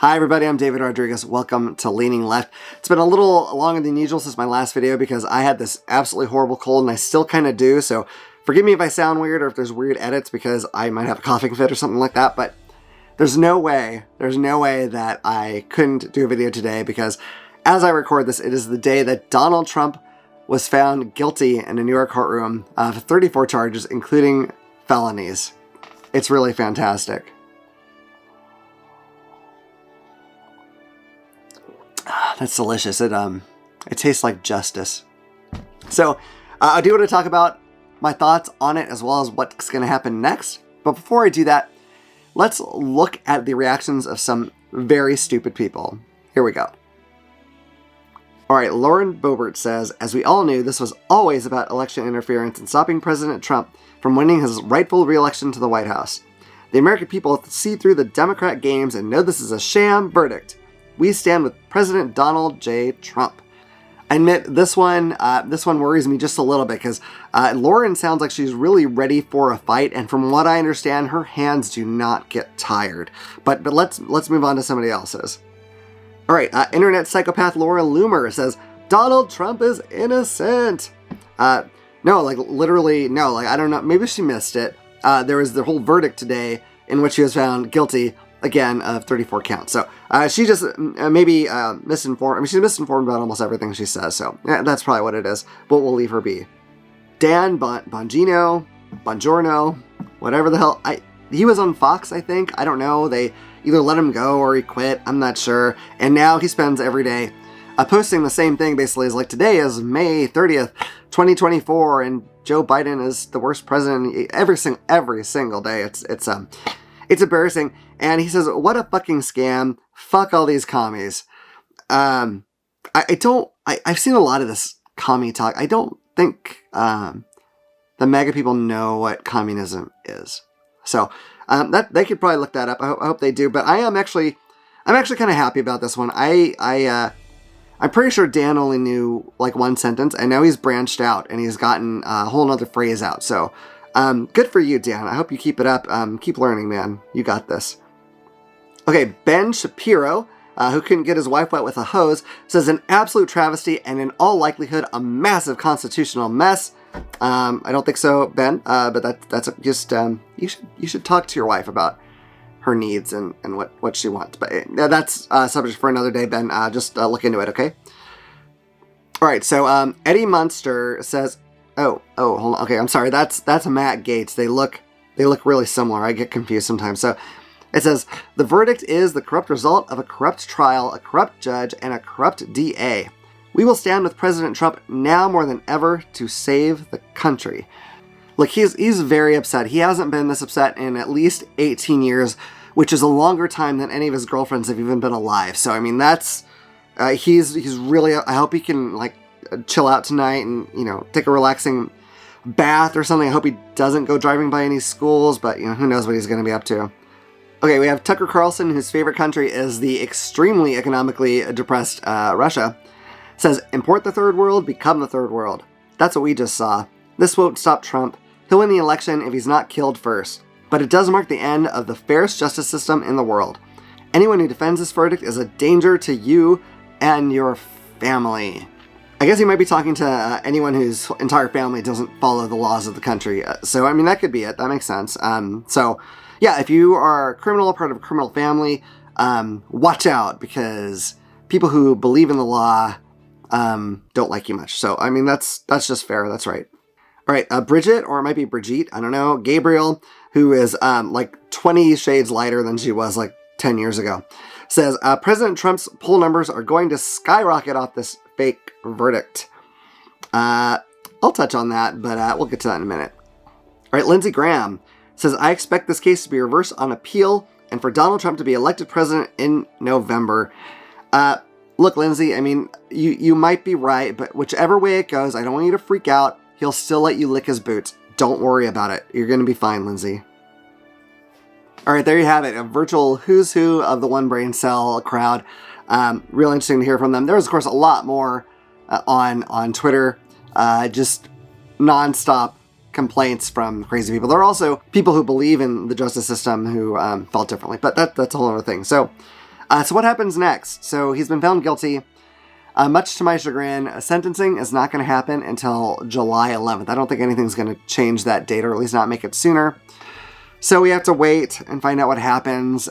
Hi everybody, I'm David Rodriguez. Welcome to Leaning Left. It's been a little longer than usual since my last video because I had this absolutely horrible cold and I still kind of do, so forgive me if I sound weird or if there's weird edits because I might have a coughing fit or something like that, but there's no way that I couldn't do a video today because as I record this, it is the day that Donald Trump was found guilty in a New York courtroom of 34 charges, including felonies. It's really fantastic. That's delicious. It tastes like justice. So I do want to talk about my thoughts on it as well as what's going to happen next. But before I do that, let's look at the reactions of some very stupid people. Here we go. All right, Lauren Boebert says, as we all knew, this was always about election interference and stopping President Trump from winning his rightful re-election to the White House. The American people see through the Democrat games and know this is a sham verdict. We stand with President Donald J. Trump. I admit this one worries me just a little bit because Lauren sounds like she's really ready for a fight, and from what I understand, her hands do not get tired. But let's move on to somebody else's. All right, internet psychopath Laura Loomer says Donald Trump is innocent. No, like literally no. Like I don't know. Maybe she missed it. There was the whole verdict today in which he was found guilty. Again, of 34 counts. So she just maybe misinformed. I mean, she's misinformed about almost everything she says. So yeah, that's probably what it is. But we'll leave her be. Dan Bongino, whatever the hell. He was on Fox, I think. I don't know. They either let him go or he quit. I'm not sure. And now he spends every day posting the same thing. Basically, is like today is May 30th, 2024, and Joe Biden is the worst president every single day. It's embarrassing. And he says, what a fucking scam. Fuck all these commies. I've seen a lot of this commie talk. I don't think the MAGA people know what communism is. So that they could probably look that up. I hope they do. But I'm actually kind of happy about this one. I'm pretty sure Dan only knew like one sentence, and now he's branched out and he's gotten a whole nother phrase out. So good for you, Dan. I hope you keep it up. Keep learning, man. You got this. Okay, Ben Shapiro, who couldn't get his wife wet with a hose, says an absolute travesty and in all likelihood a massive constitutional mess. I don't think so, Ben, but that's just you should talk to your wife about her needs and what she wants. But that's subject for another day, Ben. Just look into it, okay? All right, so Eddie Munster says, oh, hold on. Okay, I'm sorry. That's Matt Gaetz. They look really similar. I get confused sometimes. So it says, the verdict is the corrupt result of a corrupt trial, a corrupt judge, and a corrupt DA. We will stand with President Trump now more than ever to save the country. Look, he's very upset. He hasn't been this upset in at least 18 years, which is a longer time than any of his girlfriends have even been alive. So, I mean, that's, he's really, I hope he can, like, chill out tonight and, take a relaxing bath or something. I hope he doesn't go driving by any schools, but, who knows what he's going to be up to. Okay, we have Tucker Carlson, whose favorite country is the extremely economically depressed Russia, says, import the third world, become the third world. That's what we just saw. This won't stop Trump. He'll win the election if he's not killed first. But it does mark the end of the fairest justice system in the world. Anyone who defends this verdict is a danger to you and your family. I guess he might be talking to anyone whose entire family doesn't follow the laws of the country. So, I mean, that could be it. That makes sense. So, yeah, if you are a criminal, part of a criminal family, watch out because people who believe in the law don't like you much. So, I mean, that's just fair. That's right. All right, Bridget, or it might be Brigitte, I don't know, Gabriel, who is like 20 shades lighter than she was like 10 years ago, says, President Trump's poll numbers are going to skyrocket off this fake verdict. I'll touch on that, but we'll get to that in a minute. All right, Lindsey Graham says, I expect this case to be reversed on appeal and for Donald Trump to be elected president in November. Look, Lindsey, I mean, you might be right, but whichever way it goes, I don't want you to freak out. He'll still let you lick his boots. Don't worry about it. You're going to be fine, Lindsey. All right, there you have it. A virtual who's who of the one brain cell crowd. Real interesting to hear from them. There was, of course, a lot more on Twitter. Just nonstop complaints from crazy people. There are also people who believe in the justice system who felt differently, but that's a whole other thing. So So what happens next? So he's been found guilty. Much to my chagrin, sentencing is not going to happen until July 11th. I don't think anything's going to change that date, or at least not make it sooner. So we have to wait and find out what happens.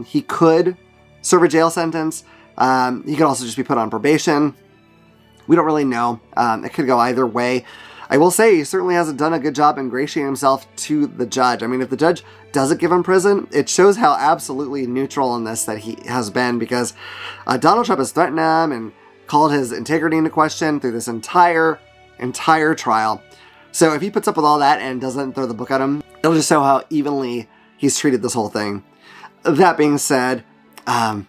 He could serve a jail sentence. He could also just be put on probation. We don't really know. It could go either way. I will say he certainly hasn't done a good job ingratiating himself to the judge. I mean, if the judge doesn't give him prison, it shows how absolutely neutral in this that he has been, because Donald Trump has threatened him and called his integrity into question through this entire trial. So if he puts up with all that and doesn't throw the book at him, it'll just show how evenly he's treated this whole thing. That being said, I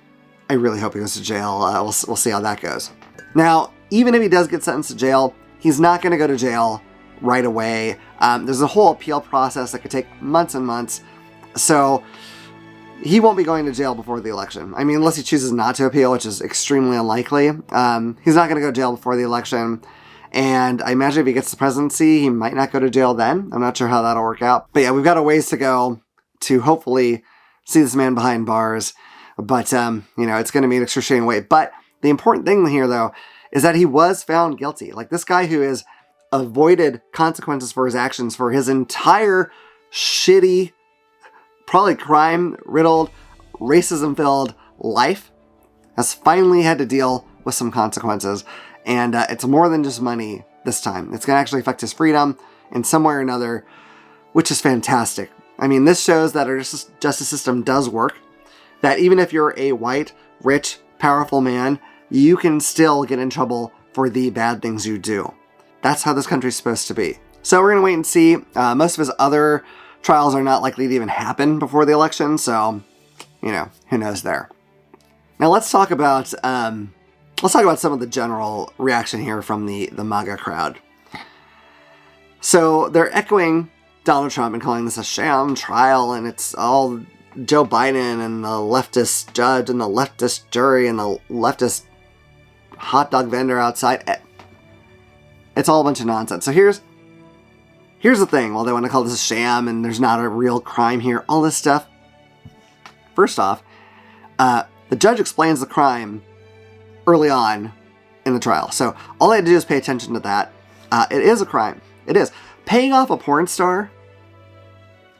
really hope he goes to jail. We'll see how that goes. Now, even if he does get sentenced to jail, he's not going to go to jail right away. There's a whole appeal process that could take months and months. So he won't be going to jail before the election. I mean, unless he chooses not to appeal, which is extremely unlikely. He's not going to go to jail before the election. And I imagine if he gets the presidency, he might not go to jail then. I'm not sure how that'll work out. But yeah, we've got a ways to go to hopefully see this man behind bars. But, it's going to be an excruciating wait. But the important thing here, though, is that he was found guilty. Like, this guy who has avoided consequences for his actions for his entire shitty, probably crime-riddled, racism-filled life has finally had to deal with some consequences. And it's more than just money this time. It's going to actually affect his freedom in some way or another, which is fantastic. I mean, this shows that our justice system does work, that even if you're a white, rich, powerful man, you can still get in trouble for the bad things you do. That's how this country's supposed to be. So we're going to wait and see. Most of his other trials are not likely to even happen before the election, so, who knows there. Now let's talk about some of the general reaction here from the MAGA crowd. So they're echoing Donald Trump and calling this a sham trial, and it's all Joe Biden and the leftist judge and the leftist jury and the leftist hot dog vendor outside. It's all a bunch of nonsense. So here's the thing. Well, they want to call this a sham and there's not a real crime here, all this stuff. First off, the judge explains the crime early on in the trial. So all I had to do is pay attention to that. It is a crime. It is. Paying off a porn star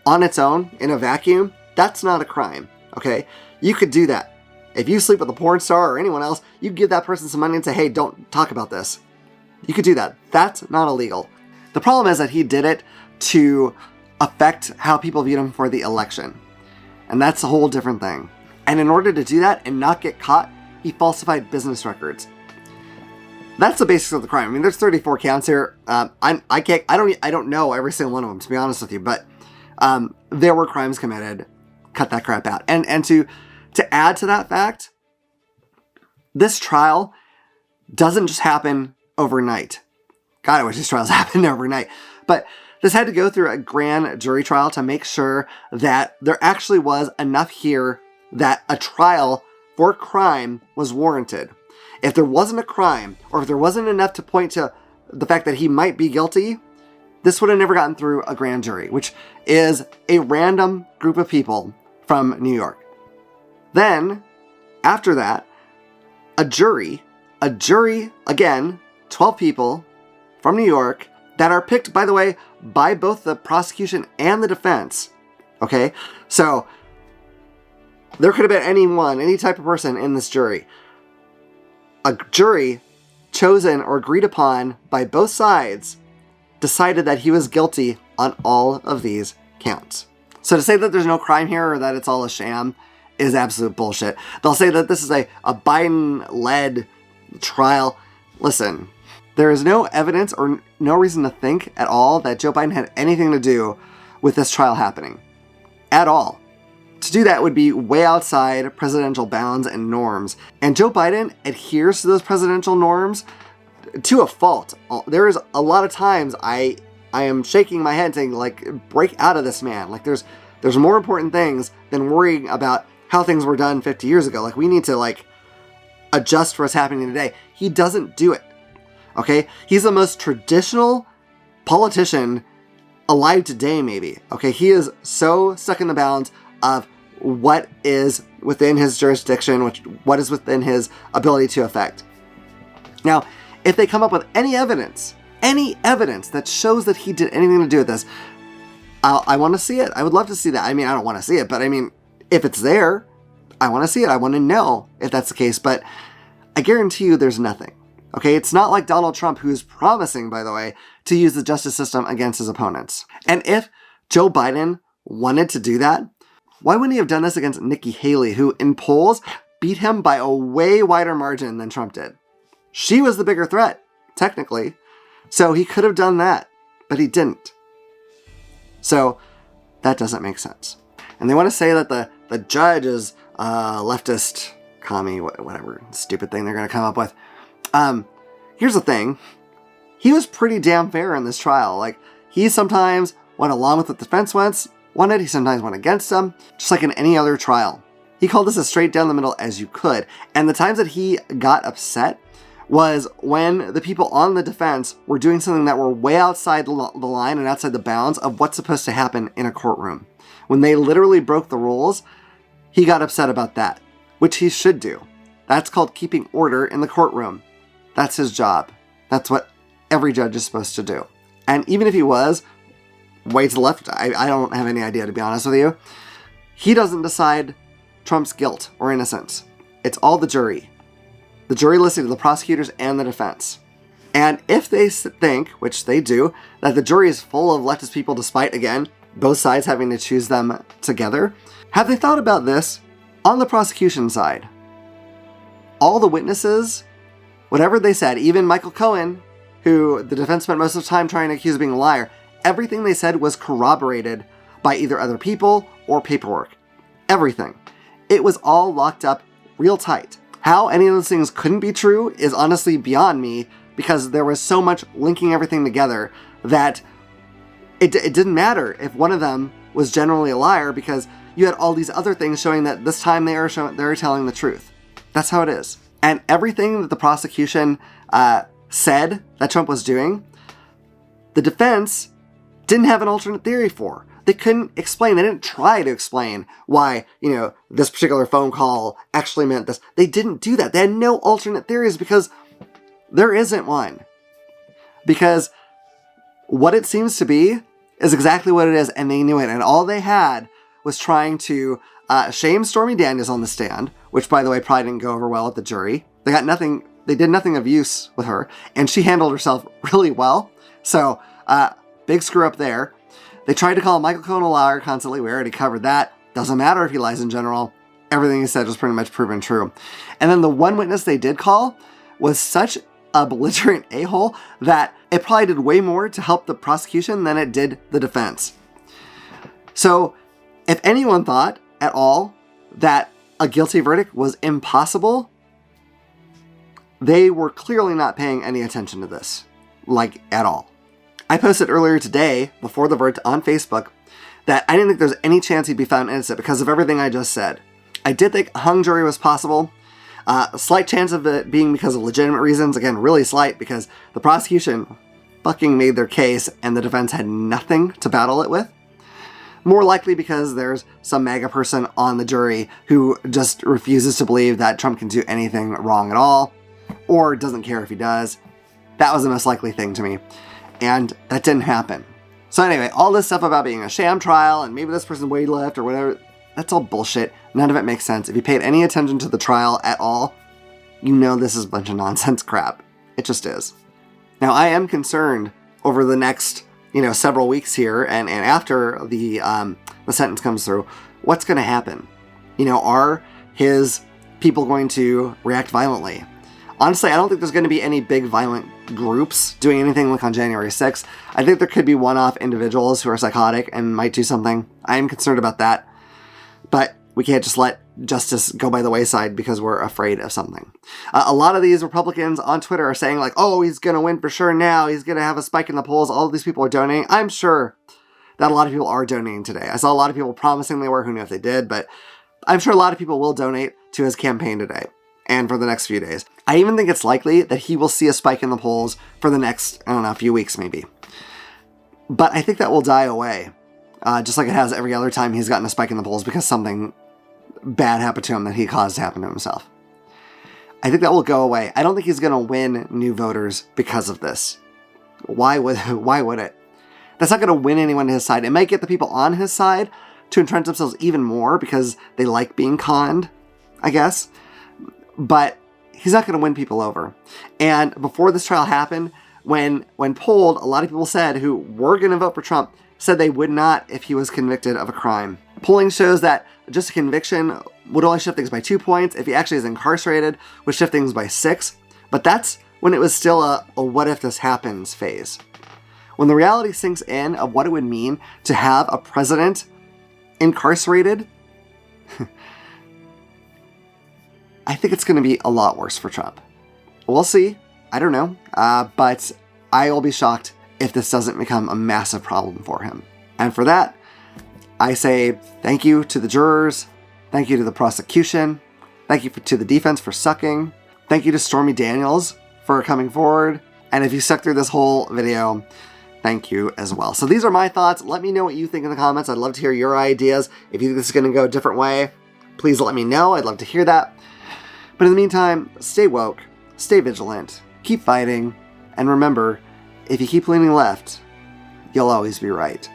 on its own in a vacuum, that's not a crime, okay? You could do that. If you sleep with a porn star or anyone else, you give that person some money and say, hey, don't talk about this. You could do that. That's not illegal. The problem is that he did it to affect how people viewed him for the election. And that's a whole different thing. And in order to do that and not get caught, he falsified business records. That's the basics of the crime. I mean, there's 34 counts here. I don't know every single one of them, to be honest with you, but there were crimes committed. Cut that crap out. And to add to that fact, this trial doesn't just happen overnight. God, I wish these trials happened overnight. But this had to go through a grand jury trial to make sure that there actually was enough here that a trial for crime was warranted. If there wasn't a crime, or if there wasn't enough to point to the fact that he might be guilty, this would have never gotten through a grand jury, which is a random group of people from New York. Then, after that, a jury, again, 12 people from New York that are picked, by the way, by both the prosecution and the defense. Okay? So, there could have been anyone, any type of person in this jury. A jury chosen or agreed upon by both sides decided that he was guilty on all of these counts. So to say that there's no crime here or that it's all a sham is absolute bullshit. They'll say that this is a Biden-led trial. Listen, there is no evidence or no reason to think at all that Joe Biden had anything to do with this trial happening. At all. To do that would be way outside presidential bounds and norms. And Joe Biden adheres to those presidential norms to a fault. There is a lot of times I am shaking my head saying, like, break out of this man. Like, there's more important things than worrying about how things were done 50 years ago. Like, we need to, adjust for what's happening today. He doesn't do it. Okay? He's the most traditional politician alive today, maybe. Okay? He is so stuck in the bounds of what is within his jurisdiction, what is within his ability to affect. Now, if they come up with any evidence that shows that he did anything to do with this, I want to see it. I would love to see that. I mean, I don't want to see it, but I mean, if it's there, I want to see it. I want to know if that's the case, but I guarantee you there's nothing. Okay, it's not like Donald Trump, who's promising, by the way, to use the justice system against his opponents. And if Joe Biden wanted to do that, why wouldn't he have done this against Nikki Haley, who in polls beat him by a way wider margin than Trump did? She was the bigger threat, technically. So he could have done that, but he didn't. So that doesn't make sense. And they want to say that the judge is leftist, commie, whatever stupid thing they're going to come up with. Here's the thing. He was pretty damn fair in this trial. Like, he sometimes went along with what the defense wanted. He sometimes went against them, just like in any other trial. He called this as straight down the middle as you could. And the times that he got upset was when the people on the defense were doing something that were way outside the line and outside the bounds of what's supposed to happen in a courtroom. When they literally broke the rules, he got upset about that, which he should do. That's called keeping order in the courtroom. That's his job. That's what every judge is supposed to do. And even if he was way to the left, I don't have any idea, to be honest with you. He doesn't decide Trump's guilt or innocence. It's all the jury. The jury listening to the prosecutors and the defense. And if they think, which they do, that the jury is full of leftist people despite, again, both sides having to choose them together, have they thought about this on the prosecution side? All the witnesses, whatever they said, even Michael Cohen, who the defense spent most of the time trying to accuse of being a liar, everything they said was corroborated by either other people or paperwork. Everything. It was all locked up real tight. How any of those things couldn't be true is honestly beyond me, because there was so much linking everything together that it didn't matter if one of them was generally a liar, because you had all these other things showing that this time they were telling the truth. That's how it is. And everything that the prosecution said that Trump was doing, the defense didn't have an alternate theory for. They couldn't explain. They didn't try to explain why, this particular phone call actually meant this. They didn't do that. They had no alternate theories because there isn't one. Because what it seems to be is exactly what it is, and they knew it. And all they had was trying to shame Stormy Daniels on the stand, which, by the way, probably didn't go over well with the jury. They did nothing of use with her, and she handled herself really well. So, big screw up there. They tried to call Michael Cohen a liar constantly. We already covered that. Doesn't matter if he lies in general. Everything he said was pretty much proven true. And then the one witness they did call was such a belligerent a-hole that it probably did way more to help the prosecution than it did the defense. So if anyone thought at all that a guilty verdict was impossible, they were clearly not paying any attention to this, like at all. I posted earlier today, before the verdict on Facebook, that I didn't think there was any chance he'd be found innocent because of everything I just said. I did think a hung jury was possible. A slight chance of it being because of legitimate reasons. Again, really slight, because the prosecution fucking made their case and the defense had nothing to battle it with. More likely because there's some MAGA person on the jury who just refuses to believe that Trump can do anything wrong at all, or doesn't care if he does. That was the most likely thing to me. And that didn't happen. So anyway, all this stuff about being a sham trial and maybe this person way left or whatever, that's all bullshit. None of it makes sense. If you paid any attention to the trial at all, you know this is a bunch of nonsense crap. It just is. Now, I am concerned over the next, several weeks here and after the sentence comes through, what's going to happen? Are his people going to react violently? Honestly, I don't think there's going to be any big violent groups doing anything like on January 6th. I think there could be one-off individuals who are psychotic and might do something. I am concerned about that. But we can't just let justice go by the wayside because we're afraid of something. A lot of these Republicans on Twitter are saying like, oh, he's going to win for sure now. He's going to have a spike in the polls. All of these people are donating. I'm sure that a lot of people are donating today. I saw a lot of people promising they were. Who knew if they did? But I'm sure a lot of people will donate to his campaign today and for the next few days. I even think it's likely that he will see a spike in the polls for the next, few weeks maybe. But I think that will die away, just like it has every other time he's gotten a spike in the polls because something bad happened to him that he caused to happen to himself. I think that will go away. I don't think he's going to win new voters because of this. Why would it? That's not going to win anyone to his side. It might get the people on his side to entrench themselves even more because they like being conned, I guess. But he's not going to win people over. And before this trial happened, when polled, a lot of people said who were going to vote for Trump said they would not if he was convicted of a crime. Polling shows that just a conviction would only shift things by 2 points. If he actually is incarcerated, would shift things by 6. But that's when it was still a what if this happens phase. When the reality sinks in of what it would mean to have a president incarcerated, I think it's going to be a lot worse for Trump. We'll see. I don't know. But I will be shocked if this doesn't become a massive problem for him. And for that, I say thank you to the jurors. Thank you to the prosecution. Thank you to the defense for sucking. Thank you to Stormy Daniels for coming forward. And if you stuck through this whole video, thank you as well. So these are my thoughts. Let me know what you think in the comments. I'd love to hear your ideas. If you think this is going to go a different way, please let me know. I'd love to hear that. But in the meantime, stay woke, stay vigilant, keep fighting, and remember, if you keep leaning left, you'll always be right.